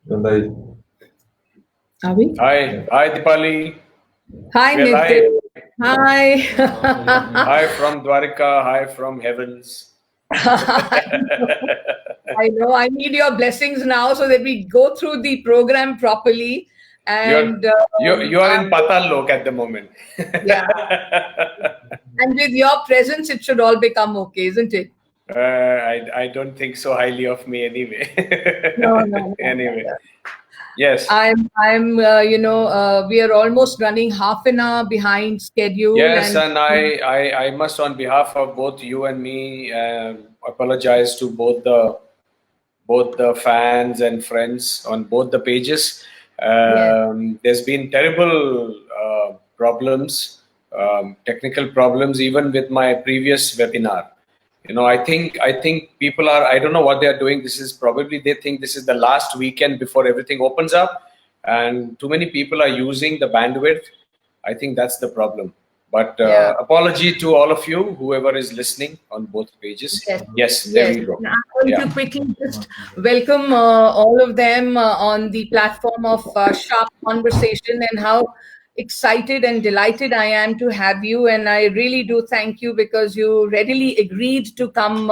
Right. Are we? Hi, Dipali. Hi, We're Nitin. live. Hi. Hi from Dwarika. Hi from heavens. I know. I need your blessings now so that we go through the program properly. You're And you're in Patal Lok at the moment. yeah, and with your presence, it should all become okay, isn't it? I don't think so highly of me No, anyway. no, no, no, Anyway, no. yes, We are almost running half an hour behind schedule, yes, and and I must, on behalf of both you and me, apologize to both the fans and friends on both the pages. yes, There's been terrible problems, technical problems, even with my previous webinar. I think people are. I don't know what they are doing. This is probably they think this is the last weekend before everything opens up, and too many people are using the bandwidth. I think that's the problem. But yeah. apology to all of you, whoever is listening on both pages. Yes, Yes, there yes. we go. And I'm going Yeah. to quickly just welcome all of them on the platform of Sharp Conversation, and how excited and delighted I am to have you. And I really do thank you because you readily agreed to come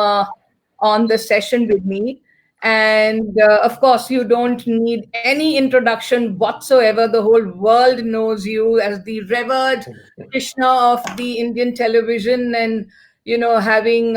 on the session with me. And of course, you don't need any introduction whatsoever. The whole world knows you as the revered Krishna of the Indian television, and having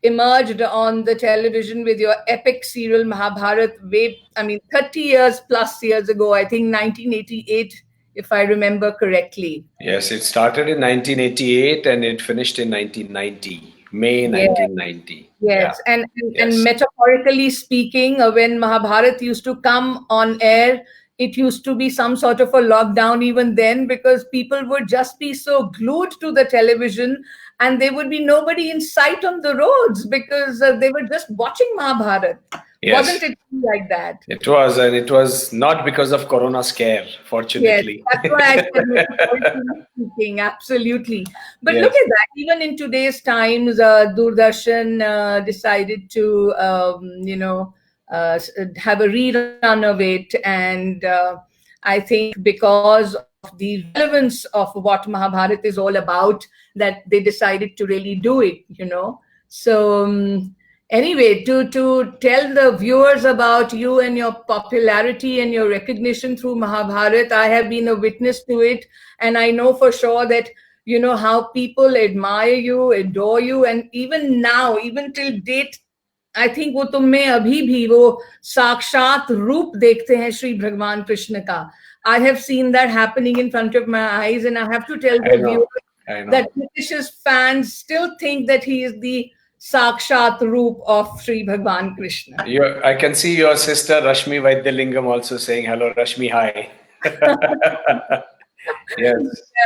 emerged on the television with your epic serial Mahabharat way, I mean, 30 years plus years ago, I think 1988, if I remember correctly. Yes, it started in 1988 and it finished in 1990, May Yeah. 1990. Yeah. Yes, and Yes. metaphorically speaking, when Mahabharat used to come on air, it used to be some sort of a lockdown even then, because people would just be so glued to the television, and there would be nobody in sight on the roads because they were just watching Mahabharat. Wasn't Yes, it like that? it was, and it was not because of Corona scare, Yes, fortunately. that's why I said metaphorically speaking, absolutely. But look Yes. at that. Even in today's times, Doordarshan decided to, have a rerun of it, and I think because of the relevance of what Mahabharat is all about, that they decided to really do it. So. Anyway, to tell the viewers about you and your popularity and your recognition through Mahabharat, I have been a witness to it, and I know for sure that how people admire you, adore you, and even now, even till date, I think वो तुम में अभी भी वो साक्षात रूप देखते हैं श्री भगवान कृष्ण का. I have seen that happening in front of my eyes, and I have to tell I the know. viewers I that know. Nitish's fans still think that he is the Sakshat Roop of Sri Bhagwan Krishna. I can see your sister Rashmi Vaidyalingam also saying hello, Rashmi. Hi. Yes.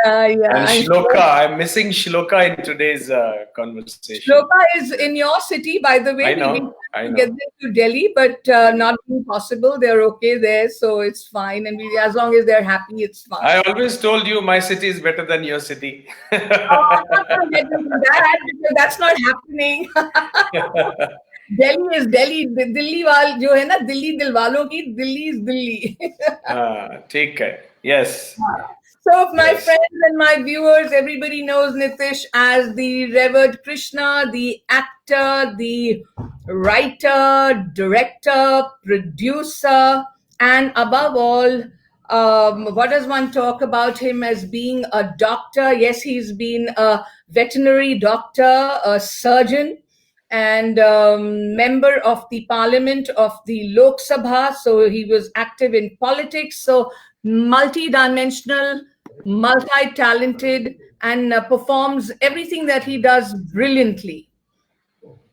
Yeah. And I'm Shloka, sure I'm missing Shloka in today's conversation. Shloka is in your city, by the way. I We've been know. I trying to know. get them to Delhi, but not being possible. They're okay there, so it's fine. And as long as they're happy, it's fine. I always told you my city is better than your city. Oh, I'm not going to get into that because that's not happening. Delhi is Delhi. Delhi वाल जो है ना, दिल्ली दिल वालों की, Delhi is Delhi. Take care. Yes. So, my Yes. friends and my viewers, everybody knows Nitish as the Revered Krishna, the actor, the writer, director, producer, and above all, what does one talk about him as being a doctor? Yes, he's been a veterinary doctor, a surgeon, and member of the parliament of the Lok Sabha. So he was active in politics. So multi-dimensional, multi-talented, and performs everything that he does brilliantly.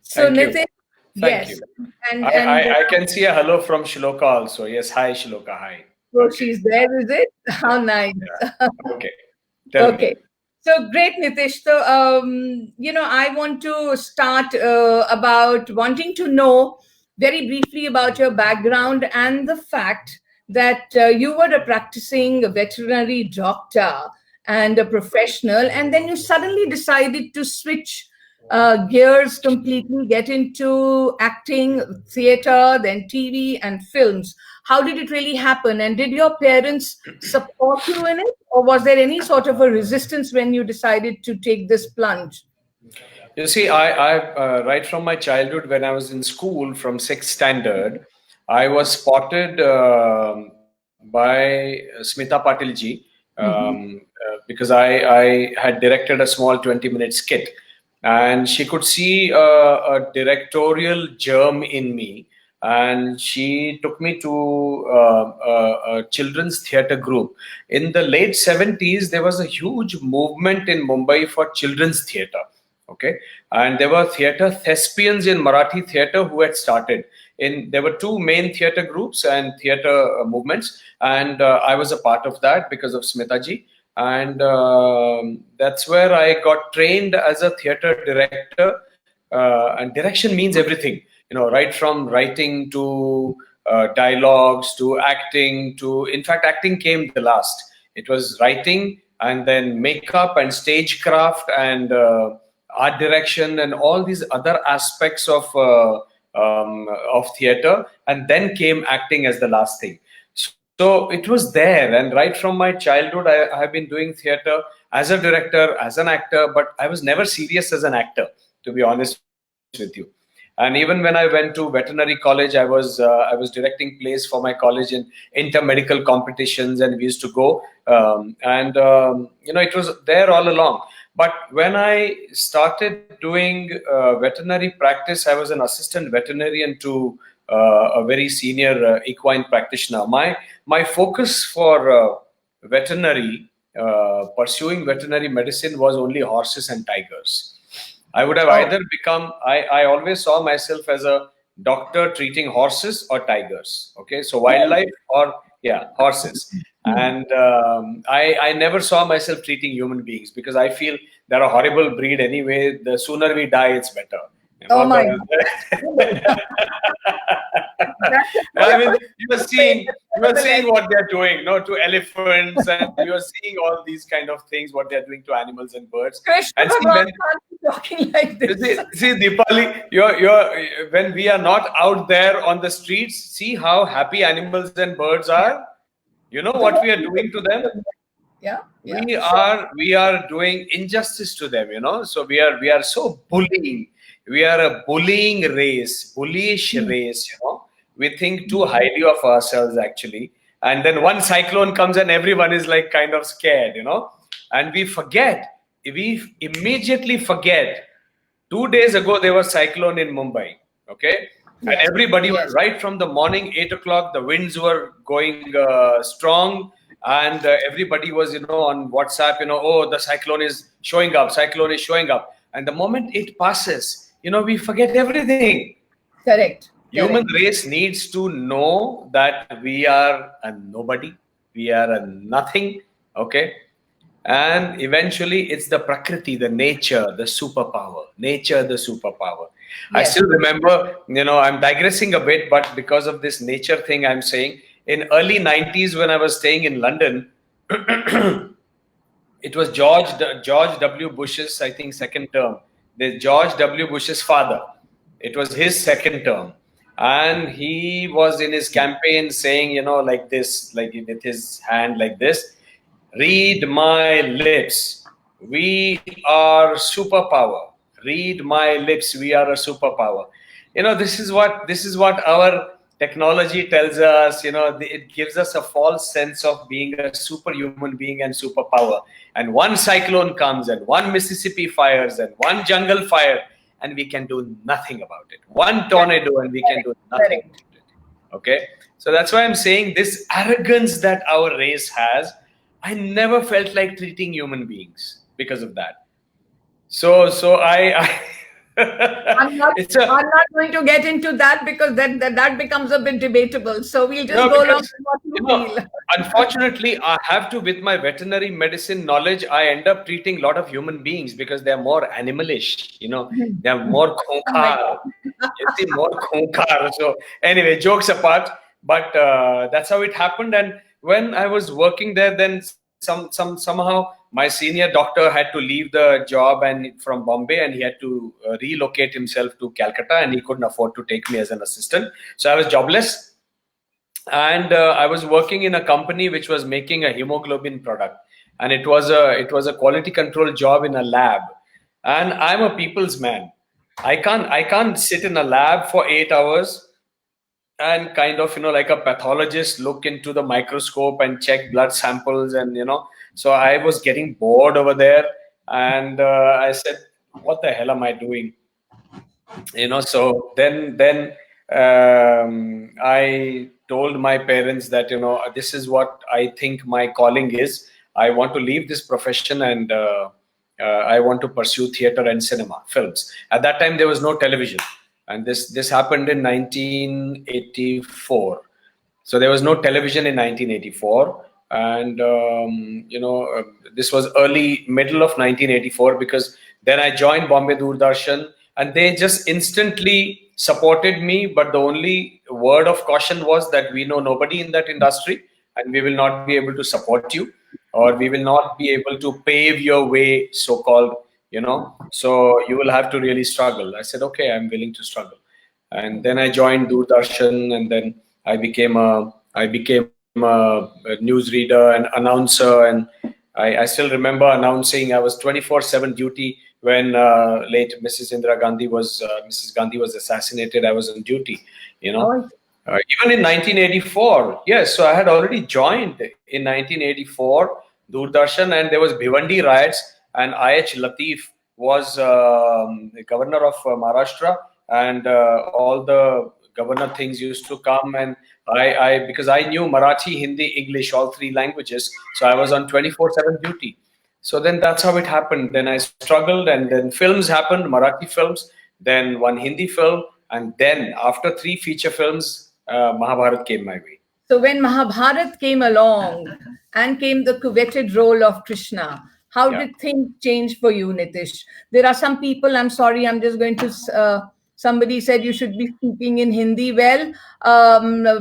So Thank you. Nitin, Thank yes, you. and I can see a hello from Shloka also. Yes. Hi, Shloka. Hi. so Okay. she's there, is it? How nice. Yeah. Okay. Tell Okay. me. So great, Nitish. So, I want to start about wanting to know very briefly about your background and the fact that you were a practicing veterinary doctor and a professional, and then you suddenly decided to switch gears completely, get into acting, theater, then TV and films. How did it really happen? And did your parents support you in it? Or was there any sort of a resistance when you decided to take this plunge? You see, right from my childhood, when I was in school from sixth standard, I was spotted by Smita Patil ji, because I had directed a small 20-minute skit, and she could see a directorial germ in me, and she took me to a children's theater group. In the late 70s, there was a huge movement in Mumbai for children's theater. Okay, and there were theater thespians in Marathi theater who had started. There were two main theater groups and theater movements, and I was a part of that because of Smita ji. And that's where I got trained as a theater director. And direction means everything, right from writing to dialogues to acting to, in fact, acting came the last. It was writing and then makeup and stagecraft and art direction and all these other aspects of theater, and then came acting as the last thing. So it was there, and right from my childhood, I have been doing theater as a director, as an actor, but I was never serious as an actor, to be honest with you. And even when I went to veterinary college, I was directing plays for my college in intermedical competitions, and we used to go, it was there all along. But when I started doing veterinary practice, I was an assistant veterinarian to a very senior equine practitioner. My focus for veterinary, pursuing veterinary medicine, was only horses and tigers. I would have either become, I always saw myself as a doctor treating horses or tigers. Okay, so wildlife or, horses. And I never saw myself treating human beings, because I feel they're a horrible breed anyway. The sooner we die, it's better. Oh my God. I mean, you are seeing what they're doing, to elephants, and you are seeing all these kind of things, what they're doing to animals and birds. Krishna And Bhagwan can't be talking like this. see, Deepali, you're when we are not out there on the streets, see how happy animals and birds are. You know what we are doing to them? Yeah. We are doing injustice to them, So we are so bullying. We are a bullying race, bullish race, We think too highly of ourselves, actually. And then one cyclone comes and everyone is like kind of scared, And we immediately forget. 2 days ago, there was cyclone in Mumbai, okay? And everybody was right from the morning, 8 o'clock, the winds were going strong. And everybody was, on WhatsApp, oh, the cyclone is showing up. And the moment it passes, we forget everything. Correct. Human race needs to know that we are a nobody. We are a nothing. Okay. And eventually it's the Prakriti, the nature, the superpower. I still remember, I'm digressing a bit, but because of this nature thing, I'm saying in early 90s, when I was staying in London, it was George W. Bush's, I think, second term. The George W. Bush's father. It was his second term. And he was in his campaign saying, like this, like with his hand like this, read my lips. We are superpower. Read my lips. We are a superpower. This is what our technology tells us. It gives us a false sense of being a superhuman being and superpower. And one cyclone comes, and one Mississippi fires, and one jungle fire, and we can do nothing about it. One tornado, and we can do nothing about it. Okay? So that's why I'm saying this arrogance that our race has, I never felt like treating human beings because of that. So I'm not going to get into that, because that becomes a bit debatable. So we'll just go along with what you feel. Unfortunately, I have to, with my veterinary medicine knowledge, I end up treating a lot of human beings because they're more animalish, they're more khonkar. You see, more khonkar. So anyway, jokes apart, but that's how it happened. And when I was working there, then somehow my senior doctor had to leave the job and from Bombay, and he had to relocate himself to Calcutta, and he couldn't afford to take me as an assistant. So I was jobless, and I was working in a company which was making a hemoglobin product, and it was a quality control job in a lab. And I'm a people's man. I can't sit in a lab for 8 hours and kind of, like a pathologist, look into the microscope and check blood samples, and so I was getting bored over there, and I said, what the hell am I doing? So then I told my parents that this is what I think my calling is. I want to leave this profession, and I want to pursue theater and cinema, films. At that time there was no television, and this happened in 1984. So there was no television in 1984, and this was middle of 1984, because then I joined Bombay Doordarshan, and they just instantly supported me. But the only word of caution was that we know nobody in that industry, and we will not be able to support you, or we will not be able to pave your way, so called. So you will have to really struggle. I said, okay, I'm willing to struggle. And then I joined Doordarshan, and then I became a newsreader and announcer, and I still remember announcing. I was 24/7 duty when late Mrs. Gandhi was assassinated. I was on duty, even in 1984. Yes, so I had already joined in 1984 Doordarshan, and there was Bhivandi riots, and I.H. Latif was the governor of Maharashtra, and all the governor things used to come, and I because I knew Marathi, Hindi, English, all three languages, so I was on 24/7 duty. So then that's how it happened. Then I struggled, and then films happened, Marathi films, then one Hindi film, and then after 3 feature films, Mahabharat came my way. So when Mahabharat came along and came the coveted role of Krishna, how did things change for you, Nitish? There are some people, I'm sorry, I'm just going to, somebody said you should be speaking in Hindi. Well,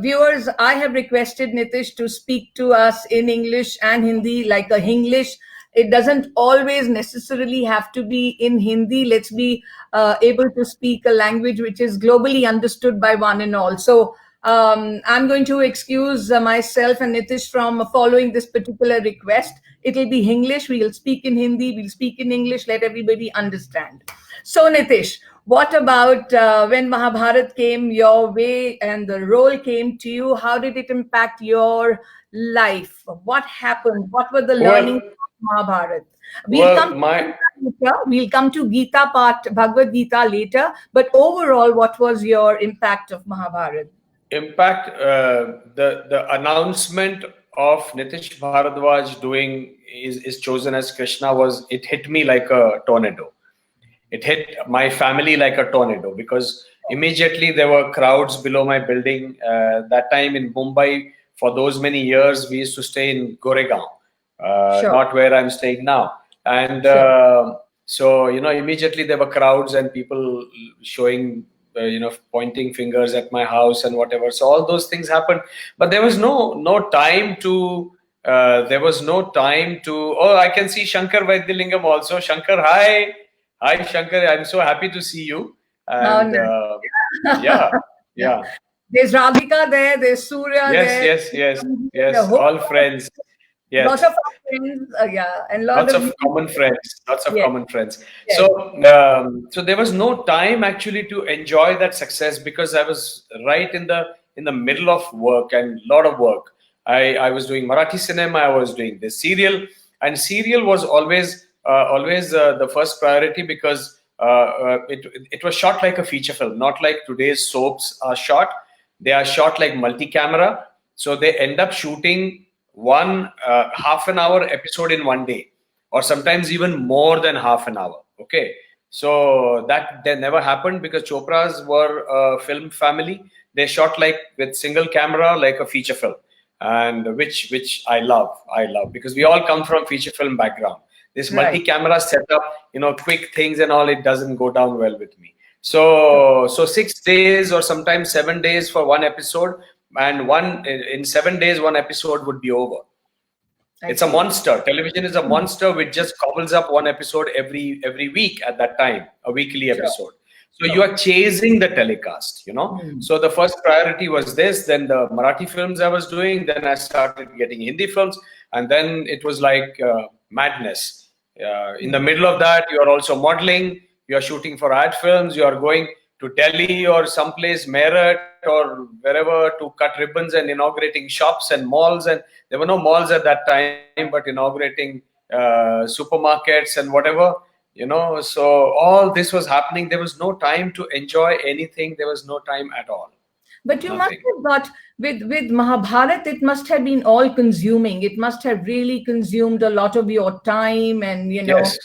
viewers, I have requested Nitish to speak to us in English and Hindi, like a Hinglish. It doesn't always necessarily have to be in Hindi. Let's be able to speak a language which is globally understood by one and all. So I'm going to excuse myself and Nitish from following this particular request. It'll be English. We'll speak in Hindi. We'll speak in English. Let everybody understand. So Nitish, what about when Mahabharat came your way and the role came to you? How did it impact your life? What happened? What were the learnings of Mahabharat? We'll come to Gita part, Bhagavad Gita later. But overall, what was your impact of Mahabharat? Impact, the announcement of Nitish Bharadwaj is chosen as Krishna it hit me like a tornado. It hit my family like a tornado, because immediately there were crowds below my building. That time in Mumbai, for those many years, we used to stay in Goregaon, not where I'm staying now. And so, immediately there were crowds and people showing, pointing fingers at my house and whatever. So all those things happened, but there was no time to. Oh, I can see Shankar Vaidilingam also. Shankar, hi Shankar. I'm so happy to see you. And yeah. There's Radhika there. There's Surya there. Yes. All friends. Yes. Lots of friends, and lots of common friends. Yes. So there was no time actually to enjoy that success, because I was right in the middle of work, and a lot of work. I was doing Marathi cinema. I was doing this serial, and serial was always the first priority, because it was shot like a feature film, not like today's soaps are shot. They are shot like multi-camera, so they end up shooting one half an hour episode in one day, or sometimes even more than half an hour. Okay, so that never happened, because Chopras were a film family. They shot like with single camera, like a feature film, and which I love, because we all come from feature film background. This multi-camera setup, quick things and all, it doesn't go down well with me. So 6 days or sometimes 7 days for one episode, and in 7 days one episode would be over. It's a monster. Television is a monster which just gobbles up one episode every week at that time, a weekly episode. So you are chasing the telecast, So the first priority was this, then the Marathi films I was doing, then I started getting Hindi films, and then it was like madness. In the middle of that, you are also modeling, you are shooting for ad films, you are going to Delhi or someplace, Meerut or wherever, to cut ribbons and inaugurating shops and malls. And there were no malls at that time, but inaugurating supermarkets and whatever. So all this was happening. There was no time to enjoy anything. There was no time at all. But you must have got, with Mahabharat, it must have been all consuming. It must have really consumed a lot of your time, and, Yes.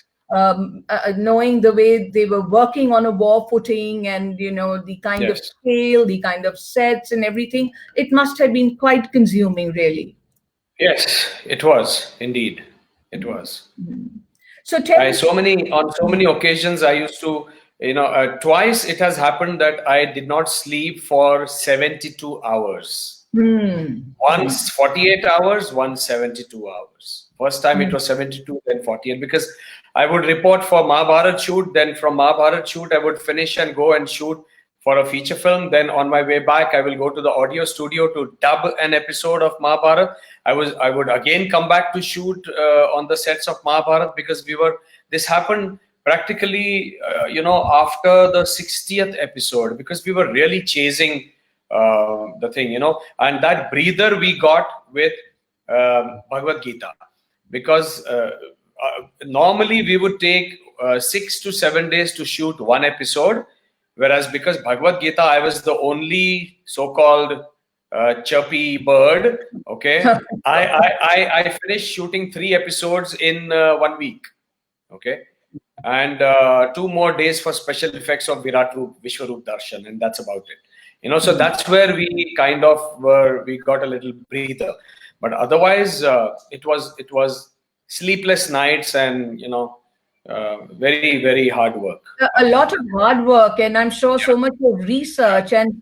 Knowing the way they were working on a war footing, and, the kind of scale, the kind of sets and everything. It must have been quite consuming, really. Yes, it was. Indeed. It was. So on so many occasions, I used to, twice it has happened that I did not sleep for 72 hours. Once 48 hours, once 72 hours. First time it was 72, then 48, because I would report for Mahabharat shoot, then from Mahabharat shoot, I would finish and go and shoot for a feature film. Then on my way back, I will go to the audio studio to dub an episode of Mahabharat. I would again come back to shoot on the sets of Mahabharat, because this happened practically, after the 60th episode, because we were really chasing the thing, and that breather we got with Bhagavad Gita, because normally we would take 6 to 7 days to shoot one episode, whereas because Bhagavad Gita, I was the only so-called chirpy bird. Okay, I finished shooting 3 episodes in 1 week. Okay, and 2 more days for special effects of Virat Roop, Vishwaroop Darshan, and that's about it. So that's where we kind of we got a little breather. But otherwise, it was sleepless nights and very, very hard work. A lot of hard work, and I'm sure so much of research. And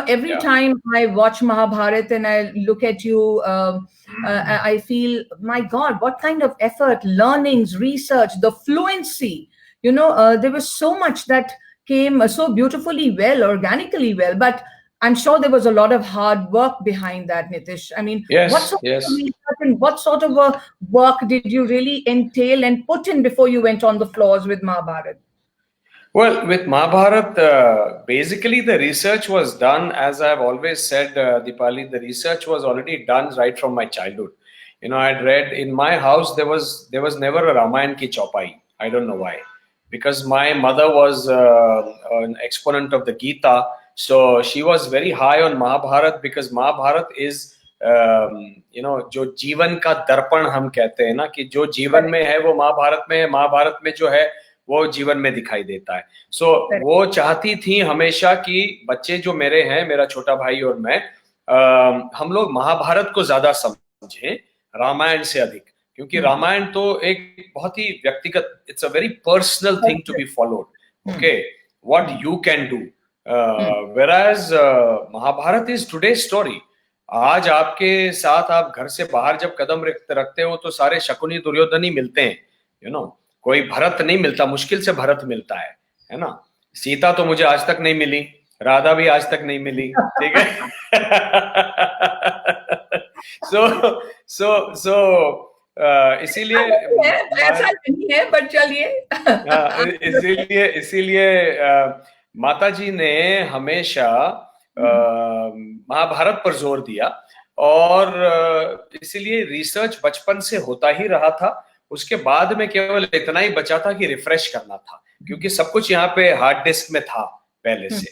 every time I watch Mahabharat and I look at you, I feel, my God, what kind of effort, learnings, research, the fluency. There was so much that came so beautifully well, organically well, but I'm sure there was a lot of hard work behind that, Nitish. I mean, what sort of a work did you really entail and put in before you went on the floors with Mahabharat? Well, with Mahabharat, basically the research was done, as I've always said, Deepali, the research was already done right from my childhood. I'd read in my house, there was never a Ramayan ki chaupai. I don't know why. Because my mother was an exponent of the Gita. So she was very high on Mahabharat, because Mahabharat is, जो जीवन का दर्पण हम कहते हैं ना, कि जो जीवन में है वो महाभारत में है, महाभारत में जो है वो जीवन में दिखाई देता है. So वो चाहती थी हमेशा कि बच्चे जो मेरे हैं, मेरा छोटा भाई और मैं, हम लोग महाभारत को ज्यादा समझें रामायण से अधिक, क्योंकि रामायण तो एक बहुत ही व्यक्तिगत, it's a very personal thing to be followed. Okay, what you can do. whereas Mahabharat is today story. आज आपके साथ आप घर से बाहर जब कदम रखते हो तो सारे शकुनी दुर्योधन ही मिलते हैं. कोई भरत नहीं मिलता, मुश्किल से भरत मिलता है ना. सीता तो मुझे आज तक नहीं मिली, राधा भी आज तक नहीं मिली. ठीक है. so इसीलिए ऐसा नहीं है, बट चलिए. इसीलिए माता जी ने हमेशा महाभारत पर जोर दिया, और इसीलिए रिसर्च बचपन से होता ही रहा था. उसके बाद में केवल इतना ही बचा था कि रिफ्रेश करना था, क्योंकि सब कुछ यहाँ पे हार्ड डिस्क में था पहले से.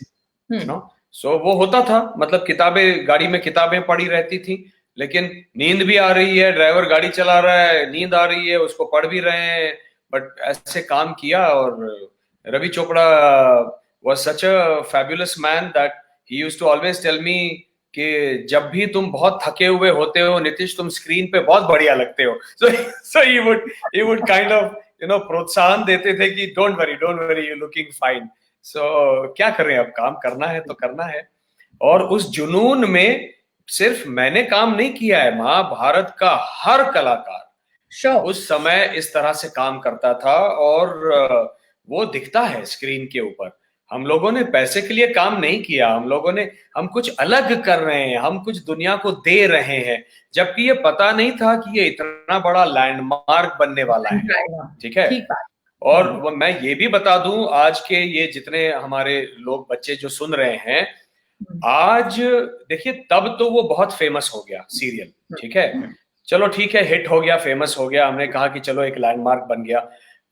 सो वो होता था, मतलब किताबें, गाड़ी में किताबें पड़ी रहती थी, लेकिन नींद भी आ रही है, ड्राइवर गाड़ी चला रहा है, नींद आ रही है, उसको पढ़ भी रहे हैं, बट ऐसे काम किया. और Ravi Chopra was such a fabulous man that he used to always tell me कि जब भी तुम बहुत थके हुए होते हो नितिश, तुम स्क्रीन पे बहुत बढ़िया लगते हो. So he would kind of प्रोत्साहन देते थे कि don't worry, you're looking fine. So क्या करें, अब काम करना है तो करना है. और उस जुनून में सिर्फ मैंने काम नहीं किया है, महाभारत का हर कलाकार उस समय इस तरह से काम करता था, और वो दिखता है स्क्रीन के ऊपर। हम लोगों ने पैसे के लिए काम नहीं किया, हम कुछ अलग कर रहे हैं, हम कुछ दुनिया को दे रहे हैं, जबकि ये पता नहीं था कि ये इतना बड़ा लैंडमार्क बनने वाला है। ठीक है। और मैं ये भी बता दूं, आज के ये जितने हमारे लोग बच्चे जो सुन रहे हैं, आज देखिए, तब तो वो बहुत फेमस हो गया सीरियल, ठीक है, चलो ठीक है, हिट हो गया, फेमस हो गया, हमने कहा कि चलो एक लैंडमार्क बन गया,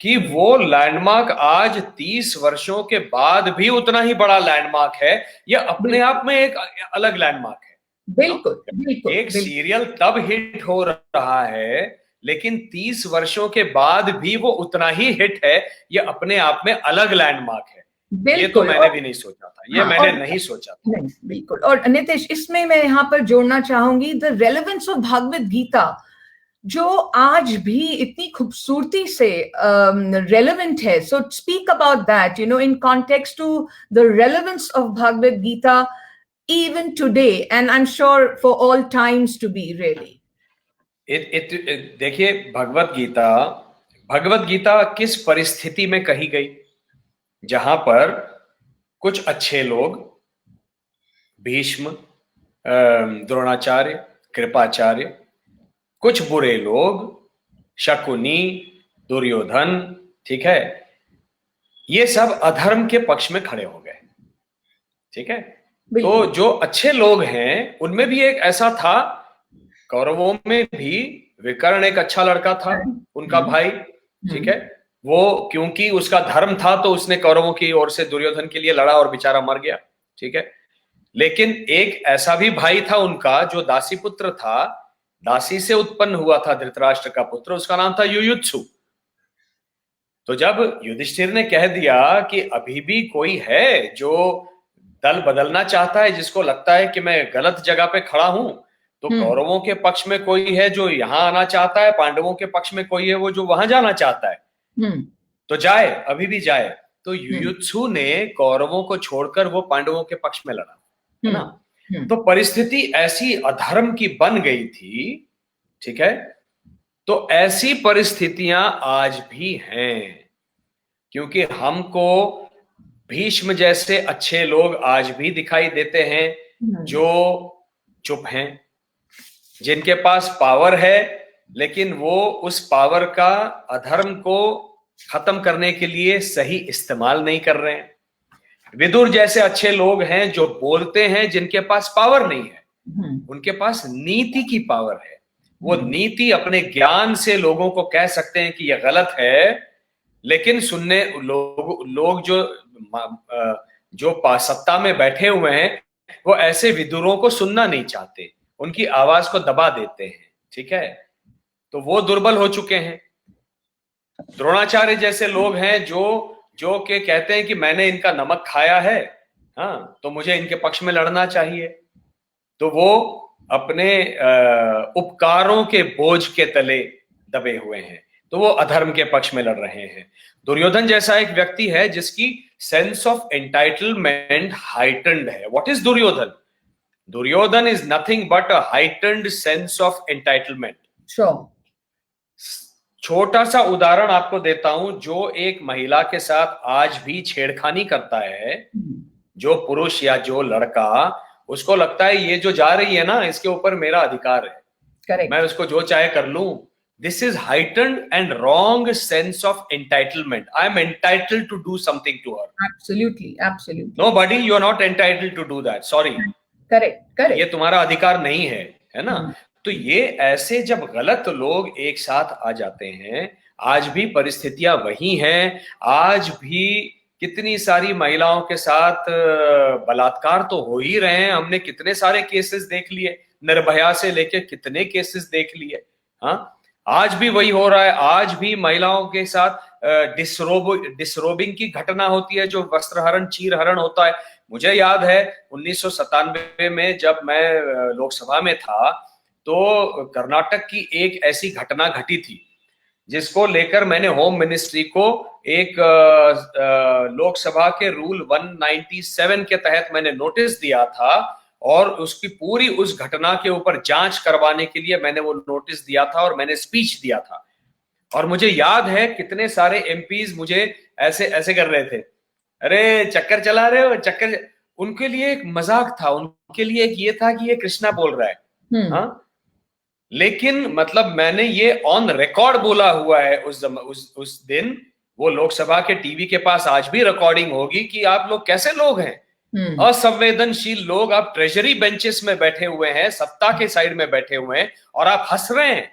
कि वो लैंडमार्क आज 30 वर्षों के बाद भी उतना ही बड़ा लैंडमार्क है। ये अपने आप में एक अलग लैंडमार्क है। बिल्कुल, बिल्कुल, एक सीरियल तब हिट हो रहा है, लेकिन 30 वर्षों के बाद भी वो उतना ही हिट है। ये अपने आप में अलग लैंडमार्क है। ये तो मैंने भी नहीं सोचा था, ये मैंने नहीं सोचा था। नहीं, बिल्कुल। और नितेश, इसमें मैं यहाँ पर जोड़ना चाहूंगी the relevance of Bhagwat Gita, जो आज भी इतनी खूबसूरती से रेलेवेंट है। So speak about that, you know, in context to the relevance of Bhagwat Gita even today, and I'm sure for all times to be, really. देखिए, भगवत गीता किस परिस्थिति में कही गई, जहां पर कुछ अच्छे लोग, भीष्म, द्रोणाचार्य, कृपाचार्य, कुछ बुरे लोग, शकुनी, दुर्योधन, ठीक है, ये सब अधर्म के पक्ष में खड़े हो गए। ठीक है। तो जो अच्छे लोग हैं उनमें भी एक ऐसा था, कौरवों में भी विकर्ण एक अच्छा लड़का था, उनका भाई, ठीक है, वो क्योंकि उसका धर्म था तो उसने कौरवों की ओर से दुर्योधन के लिए लड़ा और बेचारा मर गया, ठीक है। लेकिन एक ऐसा भी भाई था उनका जो दासी पुत्र था, दासी से उत्पन्न हुआ था धृतराष्ट्र का पुत्र, उसका नाम था युयुत्सु। तो जब युधिष्ठिर ने कह दिया कि अभी भी कोई है जो दल बदलना चाहता है, जिसको लगता है कि मैं गलत जगह पे खड़ा हूं, तो कौरवों के पक्ष में कोई है जो यहां आना चाहता है, पांडवों के पक्ष में कोई है वो जो वहां जाना चाहता है, तो जाए, अभी भी जाए। तो युयुत्सु ने कौरवों को छोड़कर वो पांडवों के पक्ष में लड़ा, है ना। तो परिस्थिति ऐसी अधर्म की बन गई थी, ठीक है। तो ऐसी परिस्थितियां आज भी हैं, क्योंकि हमको भीष्म जैसे अच्छे लोग आज भी दिखाई देते हैं जो चुप हैं, जिनके पास पावर है लेकिन वो उस पावर का अधर्म को खत्म करने के लिए सही इस्तेमाल नहीं कर रहे हैं। विदुर जैसे अच्छे लोग हैं जो बोलते हैं, जिनके पास पावर नहीं है, उनके पास नीति की पावर है। वो नीति अपने ज्ञान से लोगों को कह सकते हैं कि यह गलत है, लेकिन सुनने लोग जो सत्ता में बैठे हुए हैं वो ऐसे विदुरों को सुनना नहीं चाहते, उनकी आवाज को दबा देते हैं, ठीक है। तो वो दुर्बल हो चुके हैं। द्रोणाचार्य जैसे लोग हैं जो के कहते हैं कि मैंने इनका नमक खाया है, हाँ, तो मुझे इनके पक्ष में लड़ना चाहिए। तो वो अपने उपकारों के बोझ के तले दबे हुए हैं, तो वो अधर्म के पक्ष में लड़ रहे हैं। दुर्योधन जैसा एक व्यक्ति है जिसकी सेंस ऑफ एंटाइटलमेंट हाइटेंड है। What is Duryodhan? Duryodhan is nothing but a heightened sense of entitlement. छोटा सा उदाहरण आपको देता हूं, जो एक महिला के साथ आज भी छेड़खानी करता है, जो पुरुष या जो लड़का, उसको लगता है ये जो जा रही है ना, इसके ऊपर मेरा अधिकार है, Correct. मैं उसको जो चाहे कर लूं। This is heightened and wrong sense of entitlement. I am entitled to do something to her. Absolutely, absolutely. Nobody, you are not entitled to do that. Sorry. Correct, correct. ये तुम्हारा अधिकार नहीं है ना। तो ये ऐसे जब गलत लोग एक साथ आ जाते हैं, आज भी परिस्थितियां वही हैं। आज भी कितनी सारी महिलाओं के साथ बलात्कार तो हो ही रहे हैं। हमने कितने सारे केसेस देख लिए, निर्भया से लेके कितने केसेस देख लिए। हाँ, आज भी वही हो रहा है। आज भी महिलाओं के साथ डिसरोबिंग की घटना होती है, जो वस्त्रहरण, चीरहरण होता है। मुझे याद है 1997 में जब मैं लोकसभा में था, तो कर्नाटक की एक ऐसी घटना घटी थी जिसको लेकर मैंने होम मिनिस्ट्री को एक लोकसभा के रूल 197 के तहत मैंने नोटिस दिया था, और उसकी पूरी उस घटना के ऊपर जांच करवाने के लिए मैंने वो नोटिस दिया था और मैंने स्पीच दिया था। और मुझे याद है कितने सारे एमपीज मुझे ऐसे ऐसे कर रहे थे, अरे चक्कर चला रहे हो चक्कर। उनके लिए एक मजाक था, उनके लिए एक ये था कि ये कृष्णा बोल रहा है। हाँ, लेकिन मतलब मैंने ये ऑन रिकॉर्ड बोला हुआ है उस दिन। वो लोकसभा के टीवी के पास आज भी रिकॉर्डिंग होगी कि आप लोग कैसे लोग हैं, असंवेदनशील लोग। आप ट्रेजरी बेंचेस में बैठे हुए हैं, सत्ता के साइड में बैठे हुए हैं और आप हंस रहे हैं।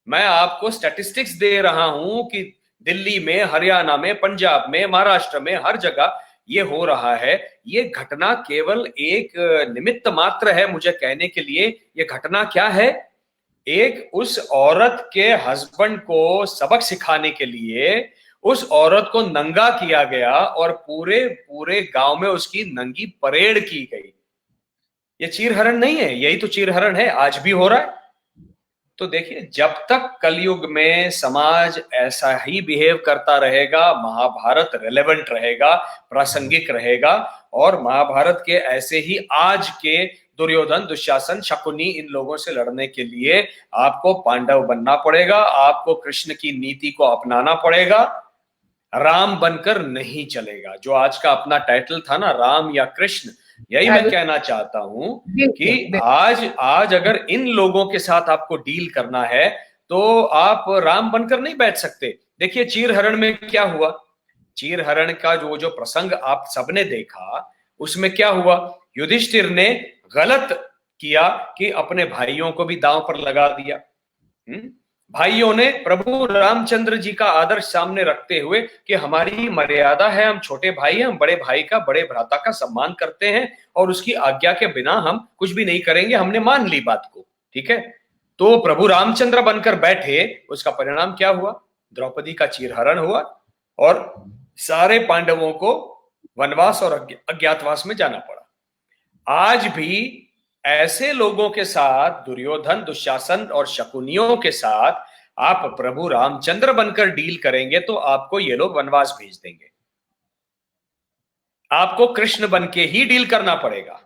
मैं आपको स्टैटिस्टिक्स दे रहा हूं कि दिल्ली में, हरियाणा में, पंजाब में, महाराष्ट्र में, हर जगह ये हो रहा है। ये घटना केवल एक निमित्त मात्र है मुझे कहने के लिए ये घटना क्या है। एक उस औरत के हस्बैंड को सबक सिखाने के लिए उस औरत को नंगा किया गया और पूरे पूरे गांव में उसकी नंगी परेड की गई। ये चीरहरण नहीं है, यही तो चीरहरण है, आज भी हो रहा है। तो देखिए, जब तक कलयुग में समाज ऐसा ही बिहेव करता रहेगा, महाभारत रेलेवेंट रहेगा, प्रासंगिक रहेगा। और महाभारत के ऐसे ही आज के दुर्योधन, दुशासन, शकुनी, इन लोगों से लड़ने के लिए आपको पांडव बनना पड़ेगा, आपको कृष्ण की नीति को अपनाना पड़ेगा। राम बनकर नहीं चलेगा। जो आज का अपना टाइटल था ना, राम या कृष्ण, यही मैं कहना चाहता हूं कि आज अगर इन लोगों के साथ आपको डील करना है तो आप राम बनकर नहीं बैठ सकते। देखिए चीरहरण में क्या हुआ, चीरहरण का जो प्रसंग आप सबने देखा, उसमें क्या हुआ, युधिष्ठिर ने गलत किया कि अपने भाइयों को भी दांव पर लगा दिया। भाइयों ने प्रभु रामचंद्र जी का आदर्श सामने रखते हुए कि हमारी मर्यादा है, हम छोटे भाई हैं, हम बड़े भाई का, बड़े भ्राता का सम्मान करते हैं और उसकी आज्ञा के बिना हम कुछ भी नहीं करेंगे, हमने मान ली बात को, ठीक है। तो प्रभु रामचंद्र बनकर बैठे, उसका परिणाम क्या हुआ, द्रौपदी का चीरहरण हुआ और सारे पांडवों को वनवास और अज्ञातवास में जाना पड़ा। आज भी ऐसे लोगों के साथ, दुर्योधन, दुशासन और शकुनियों के साथ आप प्रभु रामचंद्र बनकर डील करेंगे तो आपको ये लोग वनवास भेज देंगे। आपको कृष्ण बन के ही डील करना पड़ेगा,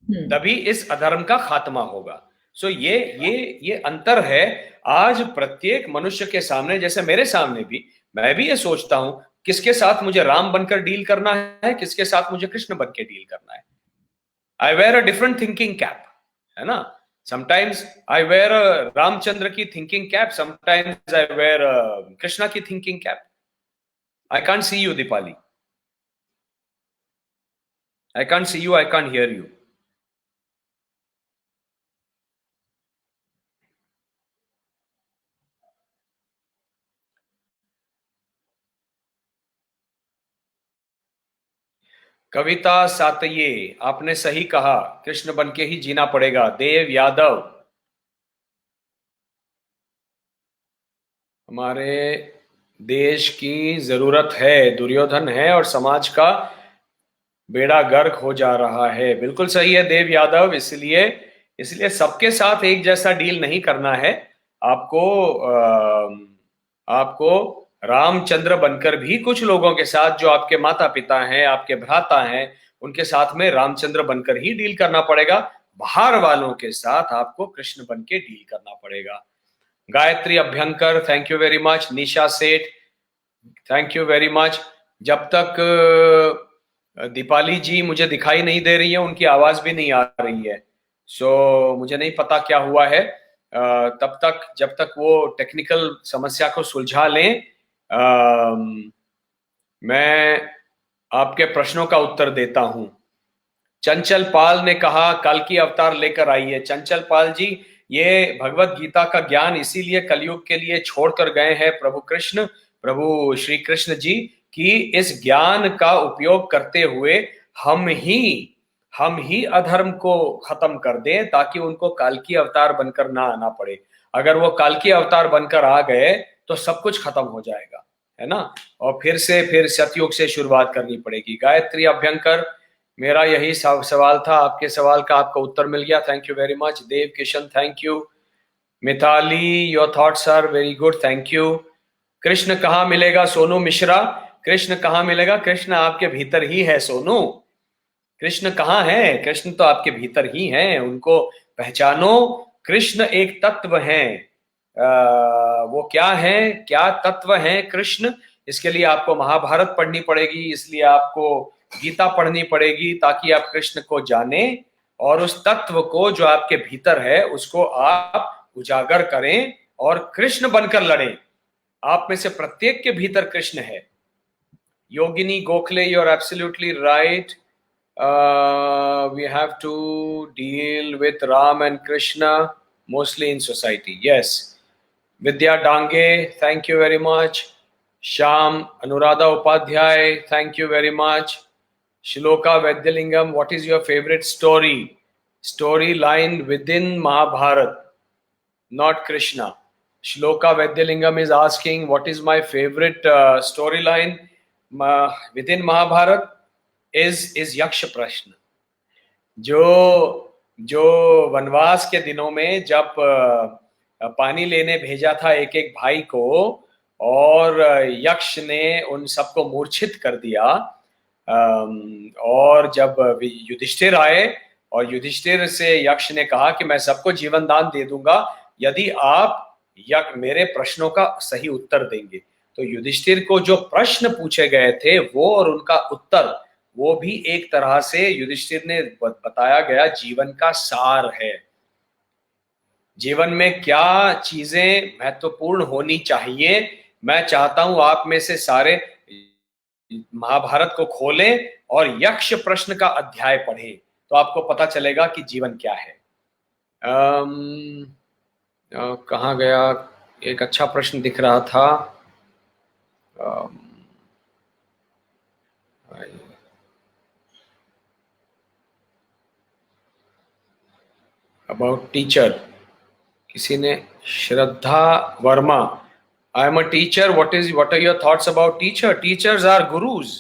तभी इस अधर्म का खात्मा होगा। सो ये अंतर है आज प्रत्येक मनुष्य के सामने। जैसे मेरे सामने भी, मैं भी ये सोचता हूं किसके साथ मुझे राम बनकर डील करना है, किसके साथ मुझे कृष्ण बन के डील करना है। I wear a different thinking cap, है ना। Sometimes I wear a Ramchandra की thinking cap, sometimes I wear a Krishna की thinking cap. I can't see you, Dipali. I can't see you, I can't hear you. कविता सातये, आपने सही कहा, कृष्ण बन के ही जीना पड़ेगा। देव यादव, हमारे देश की जरूरत है, दुर्योधन है और समाज का बेड़ा गर्क हो जा रहा है। बिल्कुल सही है देव यादव, इसलिए सबके साथ एक जैसा डील नहीं करना है। आपको रामचंद्र बनकर भी कुछ लोगों के साथ, जो आपके माता पिता हैं, आपके भ्राता हैं, उनके साथ में रामचंद्र बनकर ही डील करना पड़ेगा। बाहर वालों के साथ आपको कृष्ण बन के डील करना पड़ेगा। Gayatri Abhyankar, thank you very much. Nisha Seth, thank you very much. जब तक दीपाली जी मुझे दिखाई नहीं दे रही है, उनकी आवाज भी नहीं आ रही है, सो मुझे नहीं पता क्या हुआ है। तब तक, जब तक वो टेक्निकल समस्या को सुलझा लें, मैं आपके प्रश्नों का उत्तर देता हूं। चंचल पाल ने कहा कल्कि अवतार लेकर आइए। चंचल पाल जी, ये भगवत गीता का ज्ञान इसीलिए कलयुग के लिए छोड़कर गए हैं प्रभु कृष्ण, प्रभु श्री कृष्ण जी, कि इस ज्ञान का उपयोग करते हुए हम ही अधर्म को खत्म कर दें, ताकि उनको काल्की अवतार बनकर ना आना पड़े। अगर वो काल्की अवतार बनकर आ गए तो सब कुछ खत्म हो जाएगा, है ना, और फिर सतयुग से शुरुआत करनी पड़ेगी। गायत्री अभ्यंकर, मेरा यही सवाल था, आपके सवाल का आपका उत्तर मिल गया, thank you very much. Dev Kishan, thank you. Mitali, your thoughts are very good, thank you. Krishna कहाँ मिलेगा? सोनू मिश्रा, कृष्ण कहाँ मिलेगा? कृष्ण आपके भीतर ही है सोनू। कृष्ण कहाँ है? कृष्ण तो आपके भीतर ही हैं, उनको पहचानो। कृष्ण एक तत्व है। वो क्या है, क्या तत्व है कृष्ण? इसके लिए आपको महाभारत पढ़नी पड़ेगी, इसलिए आपको गीता पढ़नी पड़ेगी, ताकि आप कृष्ण को जाने और उस तत्व को जो आपके भीतर है उसको आप उजागर करें और कृष्ण बनकर लड़ें। आप में से प्रत्येक के भीतर कृष्ण है। Yogini Gokhale, you are absolutely right. We have to deal with Ram and Krishna mostly in society. Yes. Vidya Dange, thank you very much. Sham Anuradha Upadhyay, thank you very much. Shloka Vaidylingam, what is your favorite storyline within Mahabharata, not Krishna? Shloka Vaidylingam is asking, what is my favorite storyline within Mahabharata? Is Yaksha Prashna. जो वनवास के दिनों में जब पानी लेने भेजा था एक एक भाई को, और यक्ष ने उन सबको मूर्छित कर दिया, और जब युधिष्ठिर आए और युधिष्ठिर से यक्ष ने कहा कि मैं सबको जीवन दान दे दूंगा यदि आप मेरे प्रश्नों का सही उत्तर देंगे। तो युधिष्ठिर को जो प्रश्न पूछे गए थे वो और उनका उत्तर, वो भी एक तरह से युधिष्ठिर ने बताया गया जीवन का सार है। जीवन में क्या चीजें महत्वपूर्ण होनी चाहिए। मैं चाहता हूं आप में से सारे महाभारत को खोलें और यक्ष प्रश्न का अध्याय पढ़ें, तो आपको पता चलेगा कि जीवन क्या है। कहाँ गया? एक अच्छा प्रश्न दिख रहा था। अबाउट टीचर, किसी ने, Shraddha Verma, I am a teacher, what are your thoughts about teacher? Teachers are gurus.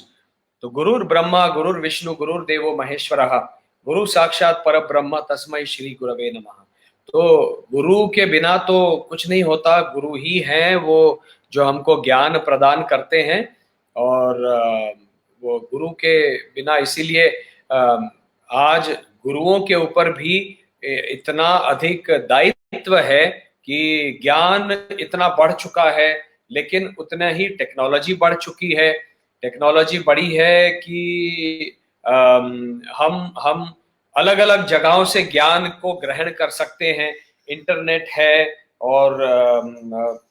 तो गुरुर ब्रह्मा गुरुर विष्णु गुरुर देवो महेश्वरः, गुरु साक्षात पर ब्रह्म तस्मै श्री गुरवे नमः। तो गुरु के बिना तो कुछ नहीं होता, गुरु ही हैं वो जो हमको ज्ञान प्रदान करते हैं। और वो गुरु के बिना, इसीलिए आज गुरुओं के ऊपर भी इतना अधिक दायित्व है कि ज्ञान इतना बढ़ चुका है, लेकिन उतना ही टेक्नोलॉजी बढ़ चुकी है। टेक्नोलॉजी बढ़ी है कि हम अलग अलग जगहों से ज्ञान को ग्रहण कर सकते हैं। इंटरनेट है और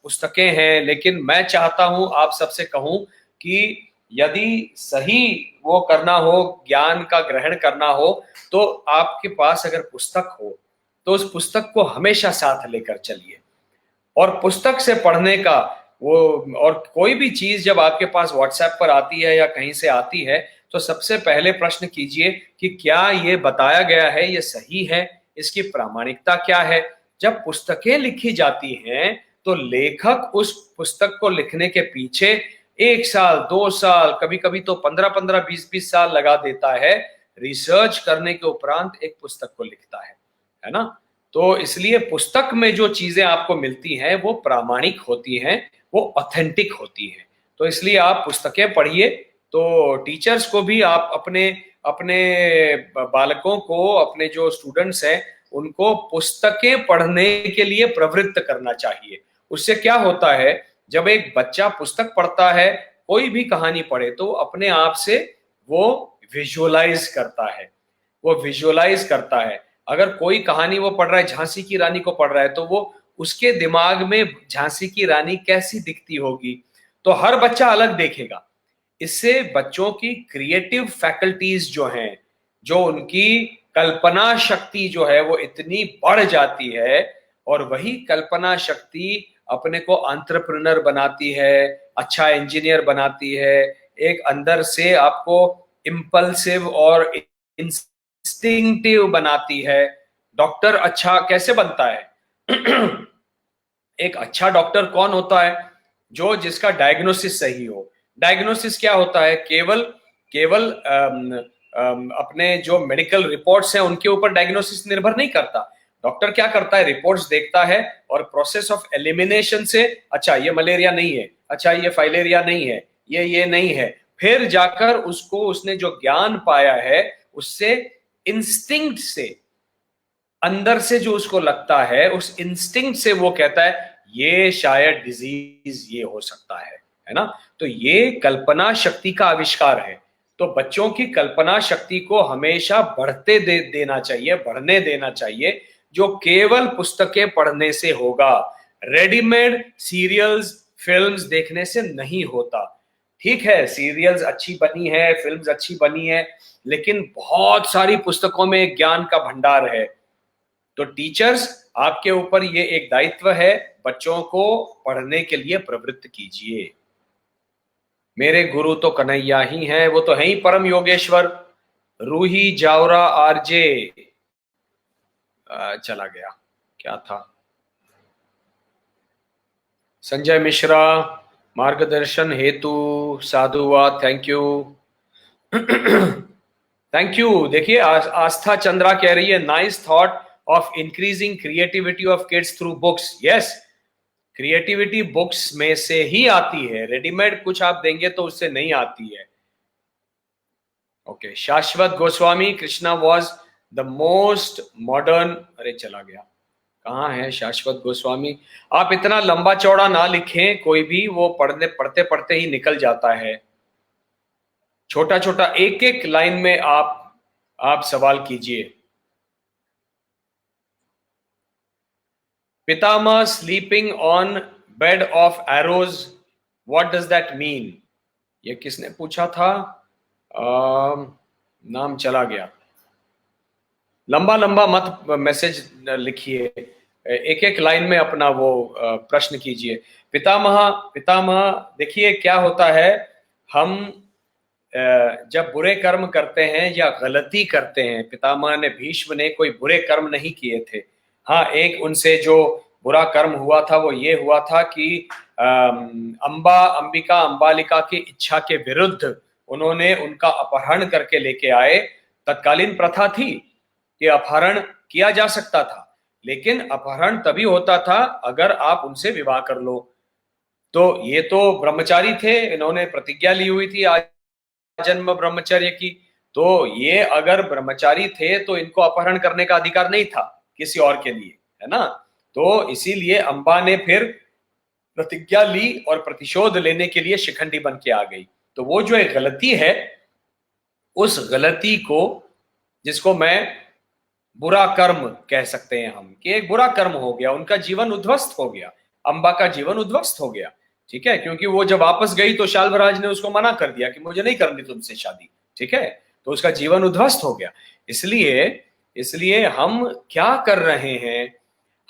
पुस्तकें हैं, लेकिन मैं चाहता हूं आप सबसे कहूं कि यदि सही वो करना हो, ज्ञान का ग्रहण करना हो, तो आपके पास अगर पुस्तक हो तो उस पुस्तक को हमेशा साथ लेकर चलिए। और पुस्तक से पढ़ने का वो, और कोई भी चीज जब आपके पास व्हाट्सएप पर आती है या कहीं से आती है, तो सबसे पहले प्रश्न कीजिए कि क्या ये बताया गया है ये सही है, इसकी प्रामाणिकता क्या है। जब पुस्तकें लिखी जाती हैं तो लेखक उस पुस्तक को लिखने के पीछे 1 साल 2 साल, कभी कभी तो 15-15 20-20 साल लगा देता है। रिसर्च करने के उपरांत एक पुस्तक को लिखता है ना। तो इसलिए पुस्तक में जो चीजें आपको मिलती हैं वो प्रामाणिक होती हैं, वो ऑथेंटिक होती हैं। तो इसलिए आप पुस्तकें पढ़िए। तो टीचर्स को भी आप अपने अपने बालकों को, अपने जो स्टूडेंट्स हैं उनको पुस्तकें पढ़ने के लिए प्रवृत्त करना चाहिए। उससे क्या होता है, जब एक बच्चा पुस्तक पढ़ता है, कोई भी कहानी पढ़े, तो अपने आप से वो विजुअलाइज करता है, वो विजुअलाइज करता है। अगर कोई कहानी वो पढ़ रहा है, झांसी की रानी को पढ़ रहा है, तो वो उसके दिमाग में झांसी की रानी कैसी दिखती होगी, तो हर बच्चा अलग देखेगा। इससे बच्चों की क्रिएटिव फैकल्टीज जो हैं, जो उनकी कल्पना शक्ति जो है वो इतनी बढ़ जाती है, और वही कल्पना शक्ति अपने को एंटरप्रेन्योर बनाती है, अच्छा इंजीनियर बनाती है, एक अंदर से आपको इम्पल्सिव और इंस्टिंक्टिव बनाती है। डॉक्टर अच्छा कैसे बनता है? एक अच्छा डॉक्टर कौन होता है? जो जिसका डायग्नोसिस सही हो। डायग्नोसिस क्या होता है? केवल अपने जो मेडिकल रिपोर्ट्स हैं उनके ऊपर डायग्नोसिस निर्भर नहीं करता। डॉक्टर क्या करता है? रिपोर्ट्स देखता है और प्रोसेस ऑफ एलिमिनेशन से, अच्छा ये मलेरिया नहीं है, अच्छा ये फाइलेरिया नहीं है, ये नहीं है, फिर जाकर उसको, उसने जो ज्ञान पाया है उससे इंस्टिंक्ट से, अंदर से जो उसको लगता है, उस इंस्टिंक्ट से वो कहता है ये शायद डिजीज ये हो सकता है ना। तो ये कल्पना शक्ति का आविष्कार है। तो बच्चों की कल्पना शक्ति को हमेशा देना चाहिए, बढ़ने देना चाहिए, जो केवल पुस्तकें पढ़ने से होगा, रेडीमेड सीरियल्स फिल्म्स देखने से नहीं होता। ठीक है, सीरियल्स अच्छी बनी है, फिल्म्स अच्छी बनी है, लेकिन बहुत सारी पुस्तकों में ज्ञान का भंडार है। तो टीचर्स, आपके ऊपर ये एक दायित्व है, बच्चों को पढ़ने के लिए प्रवृत्त कीजिए। मेरे गुरु तो कन्हैया ही हैं, वो तो है ही परम योगेश्वर। रूही जावरा आरजे चला गया, क्या था। संजय मिश्रा, मार्गदर्शन हेतु साधुवाद, थैंक यू। Thank you. देखिए आस्था चंद्रा कह रही है, nice thought of increasing creativity of kids through books. Yes, creativity books में से ही आती है, रेडीमेड कुछ आप देंगे तो उससे नहीं आती है। ओके, शाश्वत Goswami, Krishna was the most modern, अरे चला गया, कहाँ है शाश्वत गोस्वामी। आप इतना लंबा चौड़ा ना लिखें, कोई भी वो पढ़ते पढ़ते ही निकल जाता है। छोटा छोटा एक एक लाइन में आप सवाल कीजिए। Pitamah sleeping on bed of arrows, what does that mean? ये किसने पूछा था? नाम चला गया। लंबा लंबा मत मैसेज लिखिए, एक एक लाइन में अपना वो प्रश्न कीजिए। पितामह देखिए क्या होता है, हम जब बुरे कर्म करते हैं या गलती करते हैं, पितामह ने, भीष्म ने कोई बुरे कर्म नहीं किए थे। हाँ, एक उनसे जो बुरा कर्म हुआ था वो ये हुआ था कि अंबालिका की इच्छा के विरुद्ध उन्होंने उनका अपहरण करके लेके आए। तत्कालीन प्रथा थी कि अपहरण किया जा सकता था, लेकिन अपहरण तभी होता था अगर आप उनसे विवाह कर लो। तो ये तो ब्रह्मचारी थे, इन्होंने प्रतिज्ञा ली हुई थी जन्म ब्रह्मचर्य की। तो ये अगर ब्रह्मचारी थे तो इनको अपहरण करने का अधिकार नहीं था किसी और के लिए, है ना। तो इसीलिए अंबा ने फिर प्रतिज्ञा ली और प्रतिशोध लेने के लिए शिखंडी बन के आ गई। तो वो जो एक गलती है, उस गलती को, जिसको मैं बुरा कर्म कह सकते हैं हम, कि एक बुरा कर्म हो गया, उनका जीवन उद्ध्वस्त हो गया, अंबा का जीवन उद्ध्वस्त हो गया। ठीक है, क्योंकि वो जब वापस गई तो शाल्वराज ने उसको मना कर दिया कि मुझे नहीं करनी तुमसे शादी। ठीक है, तो उसका जीवन उद्ध्वस्त हो गया। इसलिए हम क्या कर रहे हैं,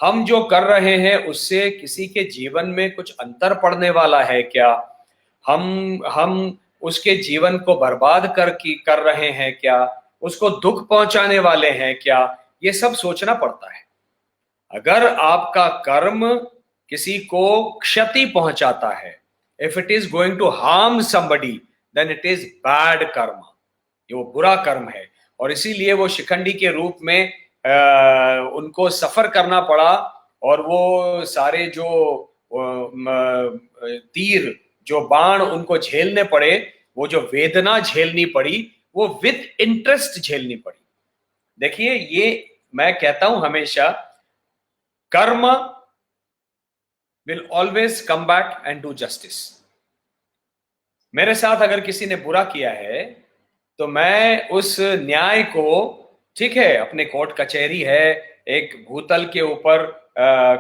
हम जो कर रहे हैं उससे किसी के जीवन में कुछ अंतर पड़ने वाला है क्या? हम उसके जीवन को बर्बाद कर रहे हैं क्या? उसको दुख पहुंचाने वाले हैं क्या? ये सब सोचना पड़ता है। अगर आपका कर्म किसी को क्षति पहुंचाता है, if it is going to harm somebody, then it is bad karma, ये वो बुरा कर्म है। और इसीलिए वो शिखंडी के रूप में उनको सफर करना पड़ा, और वो सारे जो तीर, जो बाण उनको झेलने पड़े, वो जो वेदना झेलनी पड़ी, वो विद इंटरेस्ट झेलनी पड़ी। देखिए, ये मैं कहता हूं हमेशा, कर्म will always come back and do justice. मेरे साथ अगर किसी ने बुरा किया है तो मैं उस न्याय को, ठीक है, अपने कोर्ट कचहरी है, एक भूतल के ऊपर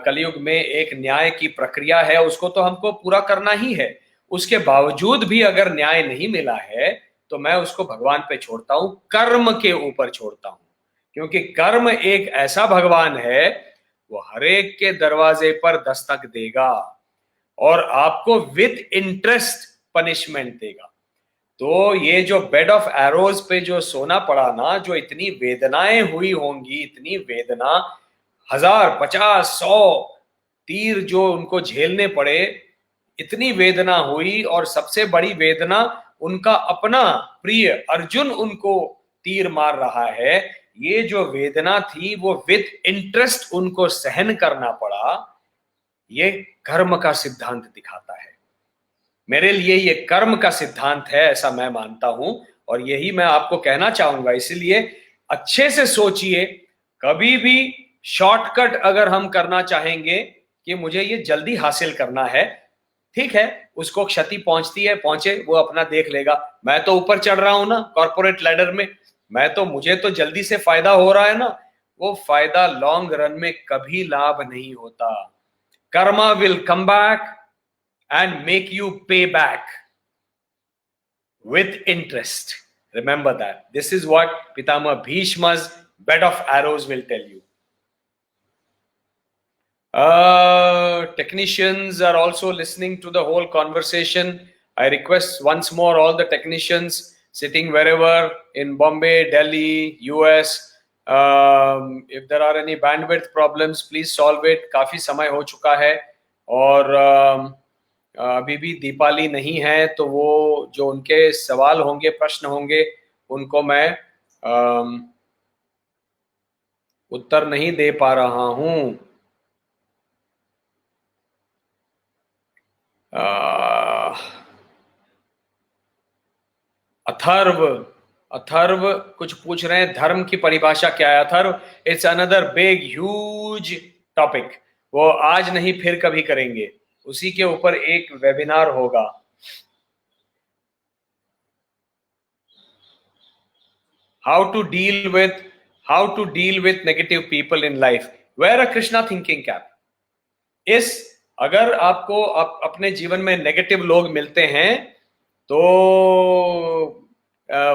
कलयुग में एक न्याय की प्रक्रिया है, उसको तो हमको पूरा करना ही है। उसके बावजूद भी अगर न्याय नहीं मिला है तो मैं उसको भगवान पे छोड़ता हूं, कर्म के ऊपर छोड़ता हूं। क्योंकि कर्म एक ऐसा भगवान है, वो हरेक के दरवाजे पर दस्तक देगा और आपको विद इंटरेस्ट पनिशमेंट देगा। तो ये जो बेड ऑफ एरोज पे जो सोना पड़ा ना, जो इतनी वेदनाएं हुई होंगी, इतनी वेदना, 1000, 50, 100 तीर जो उनको झेलने पड़े, इतनी वेदना हुई। और सबसे बड़ी वेदना, उनका अपना प्रिय अर्जुन उनको तीर मार रहा है। ये जो वेदना थी वो विद इंटरेस्ट उनको सहन करना पड़ा। ये कर्म का सिद्धांत दिखाता है। मेरे लिए ये कर्म का सिद्धांत है, ऐसा मैं मानता हूं। और यही मैं आपको कहना चाहूंगा। इसलिए अच्छे से सोचिए, कभी भी शॉर्टकट अगर हम करना चाहेंगे कि मुझे ये जल्दी हासिल करना है, ठीक है, उसको क्षति पहुंचती है, पहुंचे, वो अपना देख लेगा। मैं तो ऊपर चढ़ रहा हूं ना कॉर्पोरेट लैडर में, मुझे तो जल्दी से फायदा हो रहा है ना। वो फायदा लॉन्ग रन में कभी लाभ नहीं होता। Karma will come back and make you पे back with interest. Remember that. This is what Pitama Bhishma's bed of arrows will tell you. Technicians are also listening to the whole conversation. I request once more all the technicians sitting wherever in Bombay, Delhi, US, if there are any bandwidth problems, please solve it. काफी समय हो चुका है और अभी भी दीपाली नहीं है, तो वो जो उनके सवाल होंगे, प्रश्न होंगे, उनको मैं उत्तर नहीं दे पा रहा हूं। अथर्व कुछ पूछ रहे हैं, धर्म की परिभाषा क्या है Atharva? It's another big huge topic. वो आज नहीं फिर कभी करेंगे, उसी के ऊपर एक वेबिनार होगा। how to deal with negative people in life, wear a Krishna thinking cap. अगर आपको अपने जीवन में नेगेटिव लोग मिलते हैं तो